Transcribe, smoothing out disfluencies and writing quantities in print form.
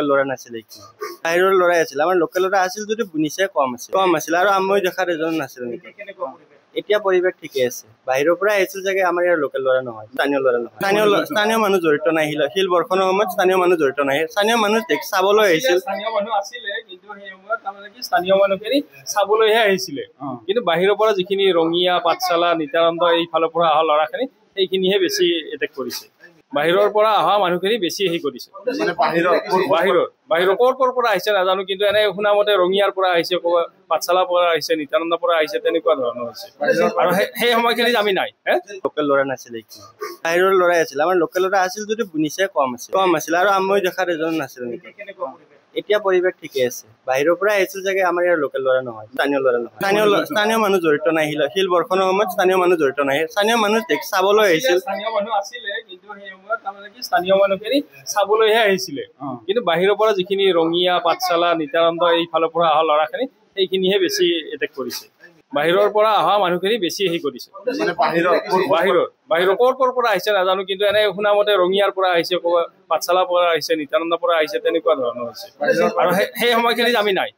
Local ল'ৰা নাছিল, বাহিৰৰ ল'ৰাই আছিল। আমাৰ লোকেল ল'ৰা আছিল যদি নিচেই কম আছিল আৰু আমি দেখাৰ এজন নাছিল নেকি। এতিয়া পৰিৱেশ ঠিকে আছে। বাহিৰৰ পৰা আহিছিল চাগে, আমাৰ ইয়াৰ লোকেল ল'ৰা নহয়, স্থানীয় ল'ৰা নহয়। স্থানীয় মানুহ জড়িত নাই, শিল বৰ্ষণৰ সময়ত স্থানীয় মানুহ জড়িত নাই। স্থানীয় মানুহ চাবলৈ আহিছিল, স্থানীয় মানুহ আছিলে, কিন্তু সেই সময়ত তাৰমানে কি স্থানীয় মানুহখিনি চাবলৈহে আহিছিলে। কিন্তু বাহিৰৰ পৰা যিখিনি ৰঙিয়া, পাঠশালা, নিত্যানন্দ এইফালৰ পৰা অহা ল'ৰাখিনি সেইখিনিহে বেছি এটেক কৰিছে। বাহিৰৰ পৰা অহা মানুহখিনি বেছি হেৰি কৰিছে। মানে বাহিৰৰ ক'ৰ পৰা আহিছে নাজানো, কিন্তু এনে শুনা মতে ৰঙিয়াৰ পৰা আহিছে, পাঠশালাৰ পৰা আহিছে, নিত্যানন্দৰ পৰা আহিছে, তেনেকুৱা ধৰণৰ হৈছে। আৰু সেই সময়খিনিত আমি নাই। লোকেল ল'ৰা নাছিল, বাহিৰৰ ল'ৰাই আছিল। আমাৰ লোকেল ল'ৰা আছিল যদি নিচেই কম আছিল আৰু আমি দেখাৰ এজন নাছিল নেকি। এতিয়া পৰিৱেশ ঠিকে আছে। বাহিৰৰ পৰা আহিছিল চাগে, আমাৰ ইয়াৰ লোকেল ল'ৰা নহয়, স্থানীয় ল'ৰা নহয়। স্থানীয় মানুহ জড়িত নাই, শিল বৰ্ষণৰ সময়ত স্থানীয় মানুহ জড়িত নাই। স্থানীয় মানুহ চাবলৈ আহিছিল, স্থানীয় মানুহ আছিলে, কিন্তু সেই সময়ত তাৰমানে কি স্থানীয় মানুহখিনি চাবলৈহে আহিছিলে। কিন্তু বাহিৰৰ পৰা যিখিনি ৰঙিয়া, পাঠশালা, নিত্যানন্দ এইফালৰ পৰা অহা ল'ৰাখিনি সেইখিনিহে বেছি এটেক কৰিছে। বাহিৰৰ পৰা অহা মানুহখিনি বেছি হেৰি কৰিছে। মানে বাহিৰৰ ক'ৰ পৰা আহিছে নাজানো, কিন্তু এনে শুনা মতে ৰঙিয়াৰ পৰা আহিছে, পাঠশালাৰ পৰা আহিছে, নিত্যানন্দৰ পৰা আহিছে, তেনেকুৱা ধৰণৰ হৈছে। আৰু সেই সময়খিনিত আমি নাই।